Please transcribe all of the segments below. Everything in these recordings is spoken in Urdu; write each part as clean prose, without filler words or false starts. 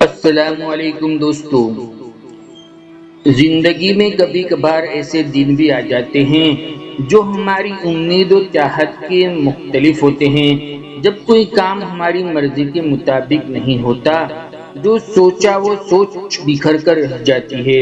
السلام علیکم دوستو، زندگی میں کبھی کبھار ایسے دن بھی آ جاتے ہیں جو ہماری امید و چاہت کے مختلف ہوتے ہیں۔ جب کوئی کام ہماری مرضی کے مطابق نہیں ہوتا، جو سوچا وہ سوچ بکھر کر رہ جاتی ہے،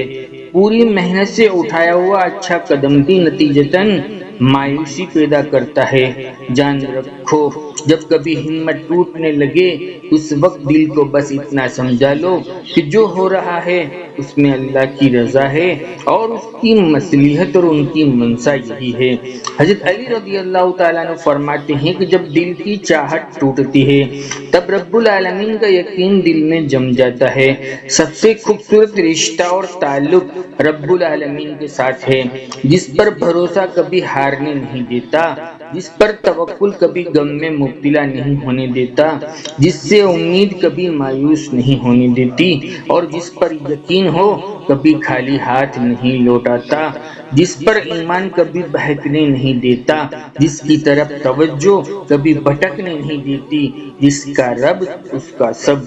پوری محنت سے اٹھایا ہوا اچھا قدم بھی نتیجتاً مایوسی پیدا کرتا ہے۔ جان رکھو، جب کبھی ہمت ٹوٹنے لگے اس وقت دل کو بس اتنا سمجھا لو کہ جو ہو رہا ہے اس میں اللہ کی رضا ہے اور اس کی مصلحت اور ان کی منشا یہی ہے۔ حضرت علی رضی اللہ تعالیٰ عنہ فرماتے ہیں کہ جب دل کی چاہت ٹوٹتی ہے تب رب العالمین کا یقین دل میں جم جاتا ہے۔ سب سے خوبصورت رشتہ اور تعلق رب العالمین کے ساتھ ہے، جس پر بھروسہ کبھی ہارنے نہیں دیتا، جس پر توکل کبھی غم میں مبتلا نہیں ہونے دیتا، جس سے امید کبھی مایوس نہیں ہونے دیتی اور جس پر یقین ہو کبھی خالی ہاتھ نہیں لوٹاتا، جس پر ایمان کبھی بہکنے نہیں دیتا، جس کی طرف توجہ کبھی بھٹکنے نہیں دیتی، جس کا رب اس کا سب۔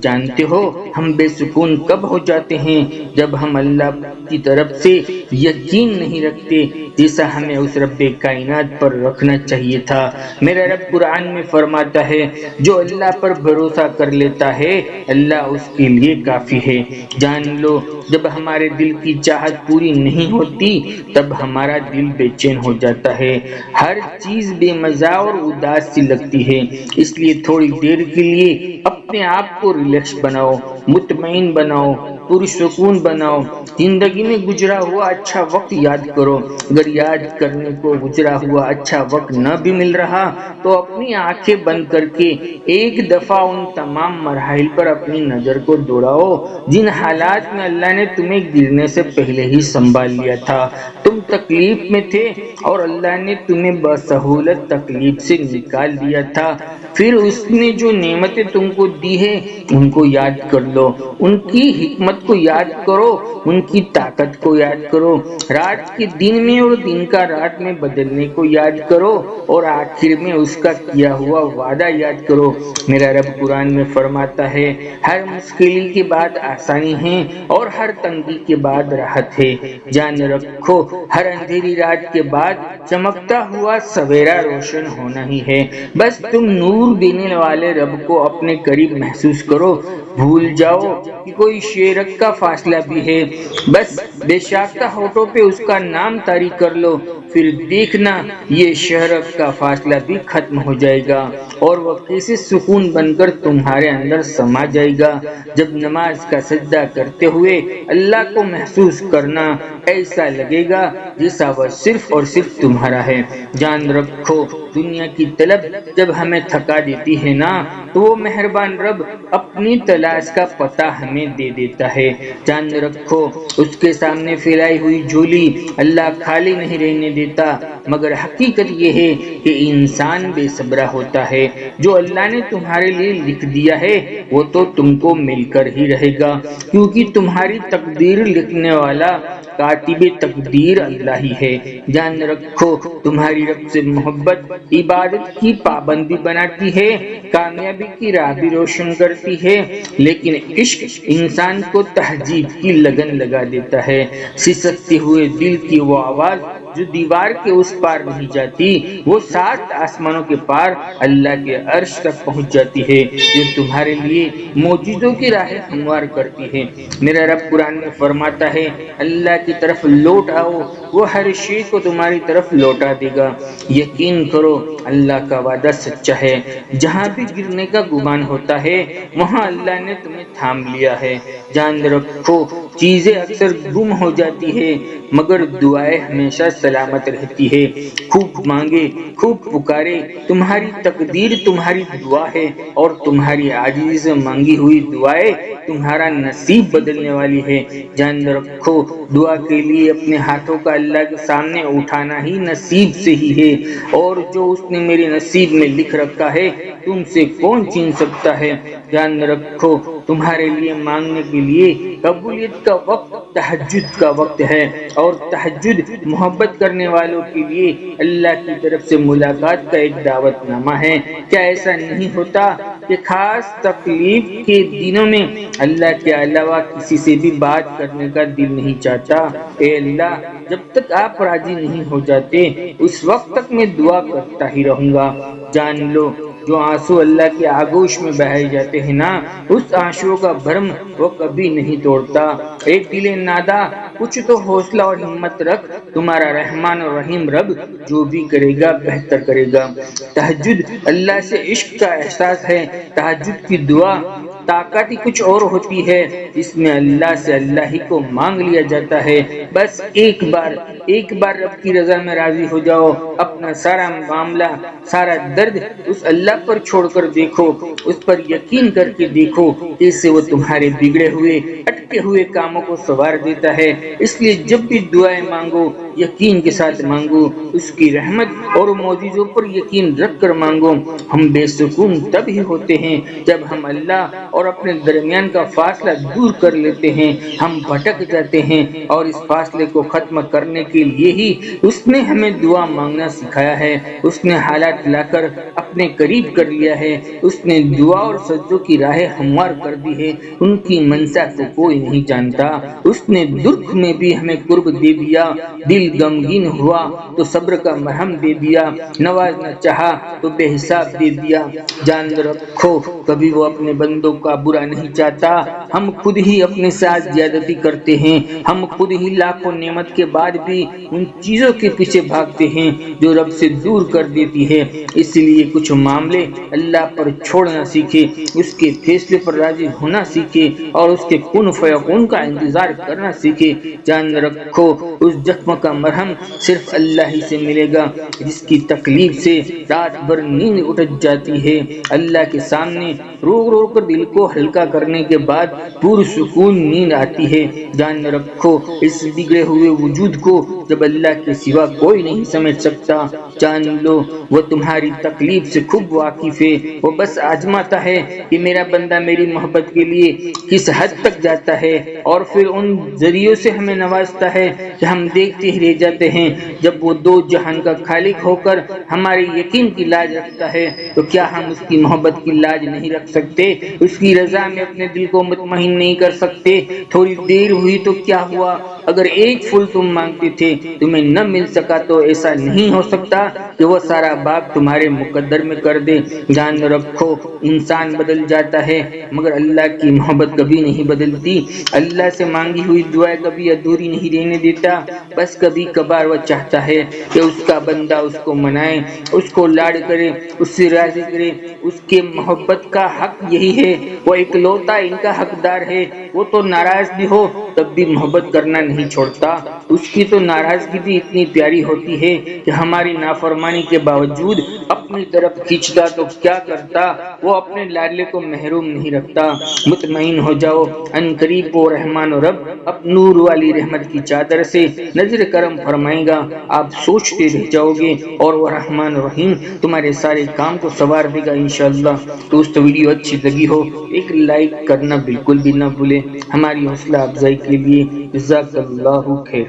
جانتے ہو ہم بے سکون کب ہو جاتے ہیں؟ جب ہم اللہ کی طرف سے یقین نہیں رکھتے جیسا ہمیں اس رب کائنات پر رکھنا چاہیے تھا۔ میرا رب قرآن میں فرماتا ہے، جو اللہ پر بھروسہ کر لیتا ہے اللہ اس کے لیے کافی ہے۔ جان لو، جب ہمارے دل کی چاہت پوری نہیں ہوتی تب ہمارا دل بے چین ہو جاتا ہے، ہر چیز بے مزہ اور اداس سی لگتی ہے۔ اس لیے تھوڑی دیر کے لیے اپنے آپ کو ریلیکس بناؤ، مطمئن بناؤ، پرسکون بناؤ۔ زندگی میں گزرا ہوا اچھا وقت یاد کرو، اگر یاد کرنے کو گزرا ہوا اچھا وقت نہ بھی مل رہا تو اپنی آنکھیں بند کر کے ایک دفعہ ان تمام مراحل پر اپنی نظر کو دوڑاؤ جن حالات میں اللہ نے تمہیں گرنے سے پہلے ہی سنبھال لیا تھا۔ تم تکلیف میں تھے اور اللہ نے تمہیں بسہولت تکلیف سے نکال دیا تھا۔ پھر اس نے جو نعمتیں تم کو دی ہیں ان کو یاد کر لو، ان کی حکمت کو یاد کرو، ان کی طاقت کو یاد کرو، رات کے دن میں اور دن کا رات میں بدلنے کو یاد کرو اور آخر میں اس کا کیا ہوا وعدہ یاد کرو۔ میرا رب قرآن میں فرماتا ہے، ہر مشکل کے بعد آسانی ہے اور ہر تنگی کے بعد راحت ہے۔ جان رکھو، ہر اندھیری رات کے بعد چمکتا ہوا سویرا روشن ہونا ہی ہے۔ بس تم نور دینے والے رب کو اپنے قریب محسوس کرو، بھول جاؤ کہ کوئی شیرک کا فاصلہ بھی ہے، بس بے ساختہ ہونٹوں پہ اس کا نام طاری کر لو، پھر دیکھنا یہ شہرک کا فاصلہ بھی ختم ہو جائے گا اور وہ کیسے سکون بن کر تمہارے اندر سما جائے گا۔ جب نماز کا سجدہ کرتے ہوئے اللہ کو محسوس کرنا، ایسا لگے گا جیسا وہ صرف اور صرف تمہارا ہے۔ جان رکھو، دنیا کی طلب جب ہمیں تھکا دیتی ہے نا تو وہ مہربان رب اپنی تلاش کا پتہ ہمیں دے دیتا ہے۔ جان رکھو، اس کے سامنے پھیلائی ہوئی جھولی اللہ خالی نہیں رہنے دیتا، مگر حقیقت یہ ہے کہ انسان بے صبر ہوتا ہے۔ جو اللہ نے تمہارے لیے لکھ دیا ہے وہ تو تم کو مل کر ہی رہے گا، کیونکہ تمہاری تقدیر لکھنے والا کاتب تقدیر اللہ ہی ہے۔ جان رکھو، تمہاری رب سے محبت عبادت کی پابندی بناتی ہے، کامیابی کی راہ بھی روشن کرتی ہے، لیکن عشق انسان کو تہذیب کی لگن لگا دیتا ہے۔ سسکتے ہوئے دل کی وہ آواز جو دیوار کے اس پار نہیں جاتی، وہ 7 آسمانوں کے پار اللہ کے عرش تک پہنچ جاتی ہے، جو تمہارے لیے معجزوں کی راہیں ہموار کرتی ہے۔ میرا رب قرآن میں فرماتا ہے، اللہ کی طرف لوٹ آؤ، وہ ہر شے کو تمہاری طرف لوٹا دے گا۔ یقین کرو اللہ کا وعدہ سچا ہے، جہاں بھی گرنے کا گمان ہوتا ہے وہاں اللہ نے تمہیں تھام لیا ہے۔ جان رکھو، چیزیں اکثر گم ہو جاتی ہے مگر دعائیں ہمیشہ سلامت رہتی ہے۔ خوب مانگے، خوب پکارے، تمہاری تقدیر تمہاری دعا ہے اور تمہاری عاجزی سے مانگی ہوئی دعائیں تمہارا نصیب بدلنے والی ہے۔ جان رکھو دعا کے لیے اپنے ہاتھوں کا اللہ کے سامنے اٹھانا ہی نصیب سے ہی ہے، اور جو اس نے میرے نصیب میں لکھ رکھا ہے تم سے کون چھین سکتا ہے۔ جان رکھو تمہارے لیے مانگنے کے لیے قبولیت کا وقت تہجد کا وقت ہے، اور تہجد محبت کرنے والوں کے لیے اللہ کی طرف سے ملاقات کا ایک دعوت نامہ ہے۔ کیا ایسا نہیں ہوتا کہ خاص تکلیف کے دنوں میں اللہ کے علاوہ کسی سے بھی بات کرنے کا دل نہیں چاہتا؟ اے اللہ، جب تک آپ راضی نہیں ہو جاتے اس وقت تک میں دعا کرتا ہی رہوں گا۔ جان لو جو آنسو اللہ کے آغوش میں بہائے جاتے ہیں نا، اس آنسو کا بھرم وہ کبھی نہیں توڑتا۔ ایک دل نادا، کچھ تو حوصلہ اور ہمت رکھ، تمہارا رحمان اور رحیم رب جو بھی کرے گا بہتر کرے گا۔ تہجد اللہ سے عشق کا احساس ہے۔ تہجد کی دعا طاقت ہی کچھ اور ہوتی ہے، اس میں اللہ سے اللہ ہی کو مانگ لیا جاتا ہے۔ بس ایک بار رب کی رضا میں راضی ہو جاؤ، اپنا سارا معاملہ، سارا درد اس اللہ پر چھوڑ کر دیکھو، اس پر یقین کر کے دیکھو، اس سے وہ تمہارے بگڑے ہوئے اٹکے ہوئے کاموں کو سنوار دیتا ہے۔ اس لیے جب بھی دعائیں مانگو یقین کے ساتھ مانگو، اس کی رحمت اور معجزوں پر یقین رکھ کر مانگو۔ ہم بے سکون تب ہی ہوتے ہیں جب ہم اللہ اور اپنے درمیان کا فاصلہ دور کر لیتے ہیں۔ ہم بھٹک جاتے ہیں، اور اس فاصلے کو ختم کرنے کے لیے ہی اس نے ہمیں دعا مانگنا سکھایا ہے۔ اس نے حالات لا کر اپنے قریب کر لیا ہے۔ اس نے دعا اور سجدوں کی راہیں ہموار کر دی ہے، ان کی منشا کو کوئی نہیں جانتا۔ اس نے دکھ میں بھی ہمیں قرب دے دیا، دل غمگین ہوا تو صبر کا مرہم دے دیا، نوازنا چاہا تو بے حساب دے دیا۔ جان رکھو کبھی وہ اپنے بندوں کا برا نہیں چاہتا۔ ہم خود ہی اپنے ساتھ زیادتی کرتے ہیں، ہم خود ہی لاکھوں نعمت کے بعد بھی ان چیزوں کے پیچھے بھاگتے ہیں جو رب سے دور کر دیتی ہے۔ اس لیے کچھ معاملے اللہ پر چھوڑنا سیکھے، اس کے فیصلے پر راضی ہونا سیکھے، اور اس کے کن فیکون کا انتظار کرنا سیکھے۔ جان رکھو اس زخم کا مرہم صرف اللہ ہی سے ملے گا، جس کی تکلیف سے رات بھر نیند اٹھ جاتی ہے۔ اللہ کے سامنے رو رو کر دل کو ہلکا کرنے کے بعد پرسکون نیند آتی ہے۔ جان رکھو اس بگڑے ہوئے وجود کو جب اللہ کے سوا کوئی نہیں سمجھ سکتا۔ جان لو وہ تمہاری تکلیف سے خوب واقف ہے، وہ بس آزماتا ہے کہ میرا بندہ میری محبت کے لیے کس حد تک جاتا ہے، اور پھر ان ذریعوں سے ہمیں نوازتا ہے کہ ہم دیکھتے ہی رہ جاتے ہیں۔ جب وہ دو جہان کا خالق ہو کر ہمارے یقین کی لاج رکھتا ہے تو کیا ہم اس کی محبت کی لاج نہیں رکھ سکتے؟ اس کی رضا میں اپنے دل کو مطمئن نہیں کر سکتے؟ تھوڑی دیر ہوئی تو کیا ہوا؟ اگر ایک پھول تم مانگتے تھے تمہیں نہ مل سکا تو ایسا نہیں ہو سکتا کہ وہ سارا باغ تمہارے مقدر میں کر دے۔ جان رکھو انسان بدل جاتا ہے مگر اللہ کی محبت کبھی نہیں بدلتی۔ اللہ سے مانگی ہوئی دعائیں کبھی ادھوری نہیں رہنے دیتا۔ بس کبھی کبھار وہ چاہتا ہے کہ اس کا بندہ اس کو منائے، اس کو لاڈ کرے، اس سے راضی کرے۔ اس کے محبت کا حق یہی ہے، وہ اکلوتا ان کا حقدار ہے۔ وہ تو ناراض بھی ہو تب بھی محبت کرنا نہیں چھوڑتا۔ اس کی تو ناراضگی بھی اتنی پیاری ہوتی ہے کہ ہماری نافرمانی کے باوجود اپنی طرف کھینچتا تو کیا کرتا، وہ اپنے لاڈلے کو محروم نہیں رکھتا۔ مطمئن ہو جاؤ، ان قریب وہ رحمان و رب اپنی نور والی رحمت کی چادر سے نظر کرم فرمائے گا۔ آپ سوچتے رہ جاؤ گے اور وہ رحمان و رحیم تمہارے سارے کام کو سنوار دے گا انشاءاللہ۔ دوست ویڈیو اچھی لگی ہو ایک لائک کرنا بالکل بھی نہ بھولے، ہماری حوصلہ افزائی کے لیے۔ جزاک اللہ خیر۔